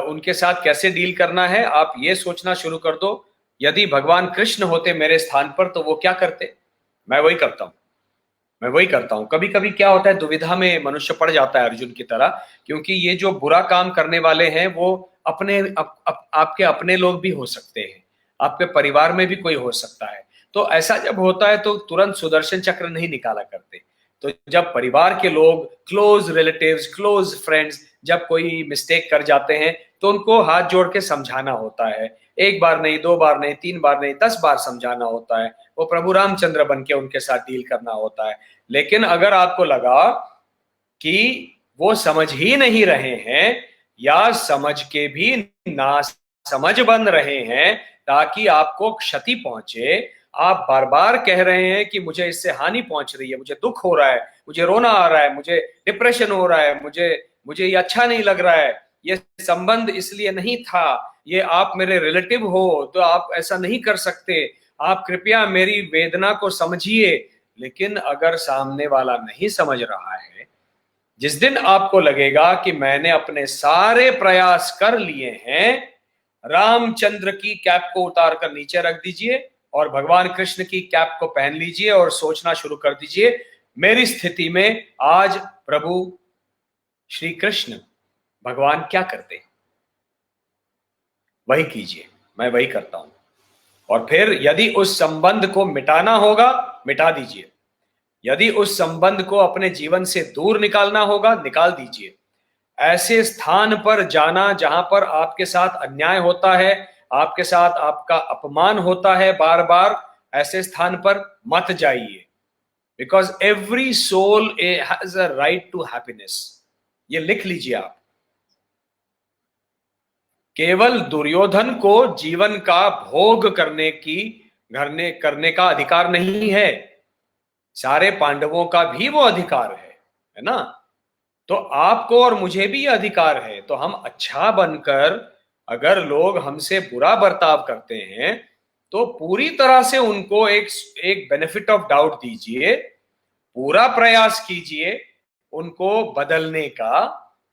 उनके साथ कैसे डील करना है, आप ये सोचना शुरू कर दो, यदि भगवान कृष्ण होते मेरे स्थान पर तो वो क्या करते। मैं वही करता हूं। कभी कभी क्या होता है, दुविधा में मनुष्य पड़ जाता है अर्जुन की तरह, क्योंकि ये जो बुरा काम करने वाले हैं वो आपके अपने लोग भी हो सकते हैं, आपके परिवार में भी कोई हो सकता है। तो ऐसा जब होता है तो तुरंत सुदर्शन चक्र नहीं निकाला करते। तो जब परिवार के लोग, क्लोज रिलेटिव्स, क्लोज फ्रेंड्स जब कोई मिस्टेक कर जाते हैं तो उनको हाथ जोड़ के समझाना होता है। एक बार नहीं, दो बार नहीं, तीन बार नहीं, 10 बार समझाना होता है। वो प्रभु रामचंद्र बन के उनके साथ डील करना होता है। लेकिन अगर आपको लगा कि वो समझ ही नहीं रहे हैं या समझ के भी ना समझ बन रहे हैं ताकि आपको क्षति पहुंचे, आप बार बार कह रहे हैं कि मुझे इससे हानि पहुंच रही है, मुझे दुख हो रहा है, मुझे रोना आ रहा है, मुझे डिप्रेशन हो रहा है, मुझे ये अच्छा नहीं लग रहा है, ये संबंध इसलिए नहीं था, ये आप मेरे रिलेटिव हो तो आप ऐसा नहीं कर सकते, आप कृपया मेरी वेदना को समझिए। लेकिन अगर सामने वाला नहीं समझ रहा है, जिस दिन आपको लगेगा कि मैंने अपने सारे प्रयास कर लिए हैं, रामचंद्र की कैप को उतार कर नीचे रख दीजिए और भगवान कृष्ण की कैप को पहन लीजिए और सोचना शुरू कर दीजिए, मेरी स्थिति में आज प्रभु श्री कृष्ण भगवान क्या करते हैं, वही कीजिए। मैं वही करता हूं। और फिर यदि उस संबंध को मिटाना होगा, मिटा दीजिए। यदि उस संबंध को अपने जीवन से दूर निकालना होगा, निकाल दीजिए। ऐसे स्थान पर जाना जहां पर आपके साथ अन्याय होता है, आपके साथ आपका अपमान होता है बार बार, ऐसे स्थान पर मत जाइए। Because every soul has a right to happiness. ये लिख लीजिए आप। केवल दुर्योधन को जीवन का भोग करने का अधिकार नहीं है, सारे पांडवों का भी वो अधिकार है ना। तो आपको और मुझे भी ये अधिकार है। तो हम अच्छा बनकर, अगर लोग हमसे बुरा बर्ताव करते हैं तो पूरी तरह से उनको एक बेनिफिट ऑफ डाउट दीजिए, पूरा प्रयास कीजिए उनको बदलने का,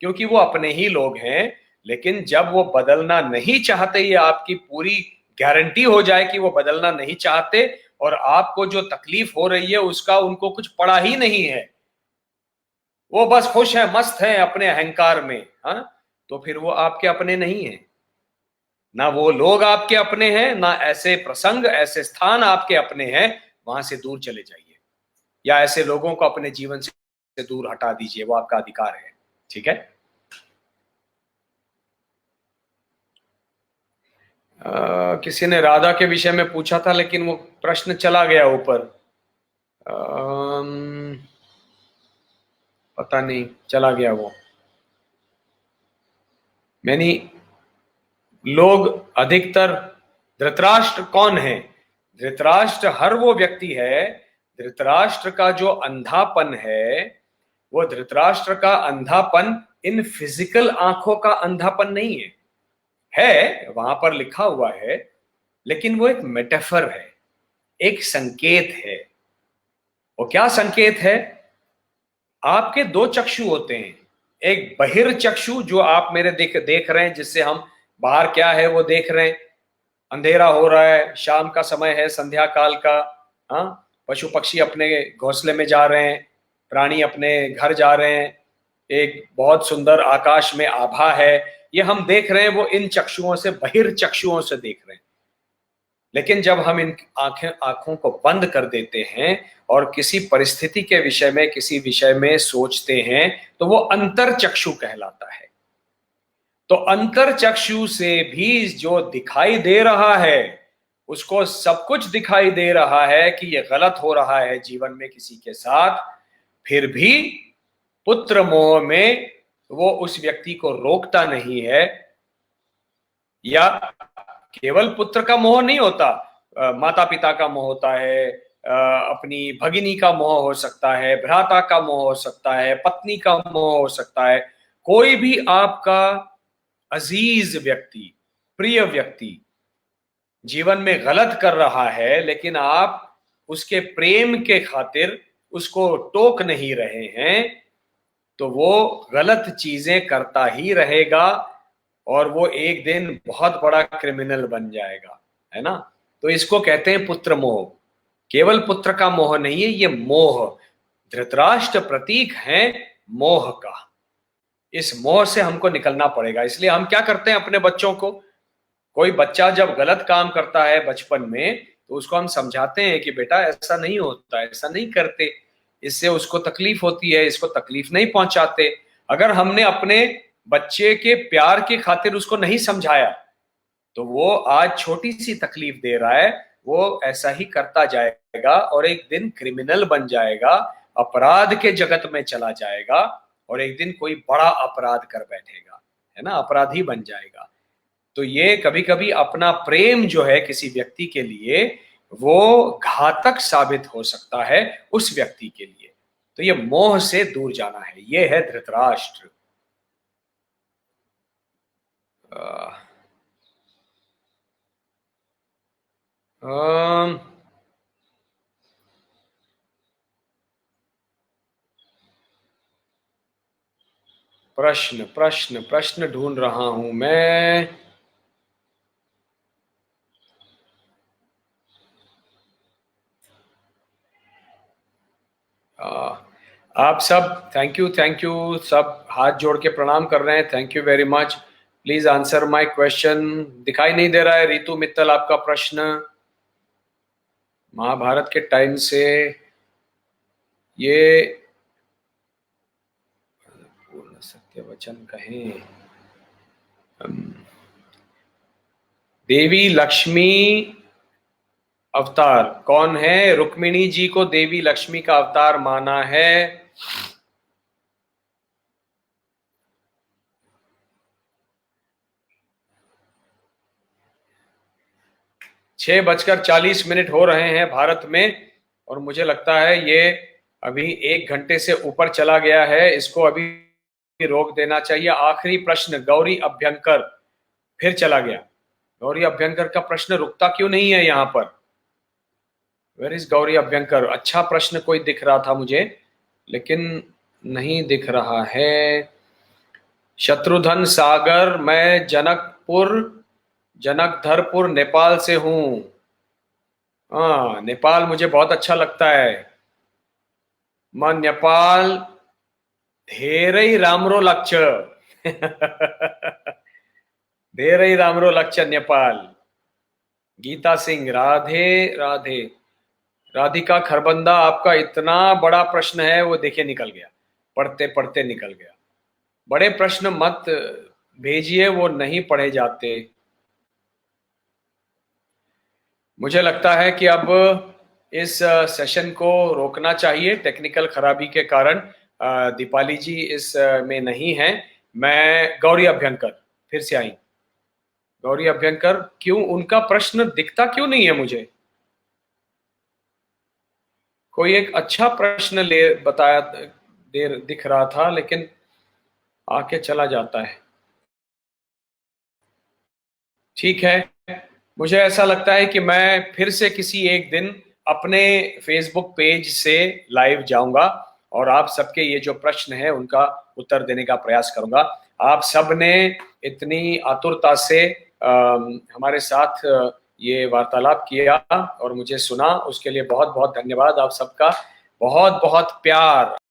क्योंकि वो अपने ही लोग हैं। लेकिन जब वो बदलना नहीं चाहते, ये आपकी पूरी गारंटी हो जाए कि वो बदलना नहीं चाहते और आपको जो तकलीफ हो रही है उसका उनको कुछ पड़ा ही नहीं है, वो बस खुश है, मस्त है अपने अहंकार में, हाँ, तो फिर वो आपके अपने नहीं है। ना वो लोग आपके अपने हैं, ना ऐसे प्रसंग, ऐसे स्थान आपके अपने हैं। वहां से दूर चले जाइए या ऐसे लोगों को अपने जीवन से दूर हटा दीजिए, वो आपका अधिकार है। ठीक है। किसी ने राधा के विषय में पूछा था लेकिन वो प्रश्न चला गया ऊपर। पता नहीं, चला गया वो। मैनी लोग अधिकतर धृतराष्ट्र कौन है? धृतराष्ट्र हर वो व्यक्ति है, धृतराष्ट्र का जो अंधापन है वो धृतराष्ट्र का अंधापन इन फिजिकल आंखों का अंधापन नहीं है वहां पर लिखा हुआ है, लेकिन वो एक मेटाफर है, एक संकेत है। वो क्या संकेत है? आपके दो चक्षु होते हैं, एक बहिर चक्षु जो आप मेरे देख रहे हैं, जिससे हम बाहर क्या है वो देख रहे हैं, अंधेरा हो रहा है, शाम का समय है, संध्या काल का, हाँ, पशु पक्षी अपने घोंसले में जा रहे हैं, प्राणी अपने घर जा रहे हैं, एक बहुत सुंदर आकाश में आभा है, ये हम देख रहे हैं, वो इन चक्षुओं से, बहिर चक्षुओं से देख रहे हैं। लेकिन जब हम इन आंखों को बंद कर देते हैं और किसी परिस्थिति के विषय में, किसी विषय में सोचते हैं, तो वो अंतर चक्षु कहलाता है। तो अंतर चक्षु से भी जो दिखाई दे रहा है, उसको सब कुछ दिखाई दे रहा है कि ये गलत हो रहा है जीवन में किसी के साथ, फिर भी पुत्र मोह में वो उस व्यक्ति को रोकता नहीं है। या केवल पुत्र का मोह नहीं होता, माता पिता का मोह होता है, अपनी भगिनी का मोह हो सकता है, भ्राता का मोह हो सकता है, पत्नी का मोह हो सकता है। कोई भी आपका अजीज व्यक्ति, प्रिय व्यक्ति जीवन में गलत कर रहा है, लेकिन आप उसके प्रेम के खातिर उसको टोक नहीं रहे हैं, तो वो गलत चीजें करता ही रहेगा और वो एक दिन बहुत बड़ा क्रिमिनल बन जाएगा, है ना। तो इसको कहते हैं पुत्र मोह। केवल पुत्र का मोह नहीं है, ये मोह, धृतराष्ट्र प्रतीक है मोह का। इस मोह से हमको निकलना पड़ेगा। इसलिए हम क्या करते हैं अपने बच्चों को, कोई बच्चा जब गलत काम करता है बचपन में, तो उसको हम समझाते हैं कि बेटा ऐसा नहीं होता, ऐसा नहीं करते, इससे उसको तकलीफ होती है, इसको तकलीफ नहीं पहुंचाते। अगर हमने अपने बच्चे के प्यार की खातिर उसको नहीं समझाया, तो वो आज छोटी सी तकलीफ दे रहा है, वो ऐसा ही करता जाएगा और एक दिन क्रिमिनल बन जाएगा, अपराध के जगत में चला जाएगा और एक दिन कोई बड़ा अपराध कर बैठेगा, है ना, अपराधी बन जाएगा। तो ये कभी कभी अपना प्रेम जो है किसी व्यक्ति के लिए, वो घातक साबित हो सकता है उस व्यक्ति के लिए। तो ये मोह से दूर जाना है, ये है धृतराष्ट्र। प्रश्न प्रश्न प्रश्न ढूंढ रहा हूं मैं। आप सब थैंक यू, सब हाथ जोड़ के प्रणाम कर रहे हैं, thank you very much. Please answer my question. दिखाई नहीं दे रहा है रितु मित्तल आपका प्रश्न। महाभारत के टाइम से ये पूर्ण सत्य वचन कहें, देवी लक्ष्मी अवतार कौन है? रुक्मिणी जी को देवी लक्ष्मी का अवतार माना है। 6:40 हो रहे हैं भारत में और मुझे लगता है ये अभी 1 घंटे से ऊपर चला गया है, इसको अभी रोक देना चाहिए। आखिरी प्रश्न गौरी अभ्यंकर, फिर चला गया। गौरी अभ्यंकर का प्रश्न रुकता क्यों नहीं है यहाँ पर? Where is Gauri Abhyankar? अच्छा प्रश्न कोई दिख रहा था मुझे, लेकिन नहीं दिख रहा है। शत्रुघ्न सागर, मैं जनकधरपुर नेपाल से हूँ। हाँ, नेपाल मुझे बहुत अच्छा लगता है। म नेपाल धेरै राम्रो लाग्छ। धेरै राम्रो लाग्छ नेपाल। गीता सिंह, राधे राधे। राधिका खरबंदा, आपका इतना बड़ा प्रश्न है, वो देखिए निकल गया, पढ़ते पढ़ते निकल गया। बड़े प्रश्न मत भेजिए, वो नहीं पढ़े जाते। मुझे लगता है कि अब इस सेशन को रोकना चाहिए, टेक्निकल खराबी के कारण। दीपाली जी इस में नहीं है। मैं गौरी अभ्यंकर, फिर से आई। गौरी अभ्यंकर, क्यों उनका प्रश्न दिखता क्यों नहीं है मुझे? कोई एक अच्छा प्रश्न ले बताया देर दिख रहा था, लेकिन आके चला जाता है। ठीक है, मुझे ऐसा लगता है कि मैं फिर से किसी एक दिन अपने फेसबुक पेज से लाइव जाऊंगा और आप सबके ये जो प्रश्न है उनका उत्तर देने का प्रयास करूंगा। आप सब ने इतनी आतुरता से हमारे साथ ये वार्तालाप किया और मुझे सुना, उसके लिए बहुत बहुत धन्यवाद। आप सबका बहुत बहुत प्यार।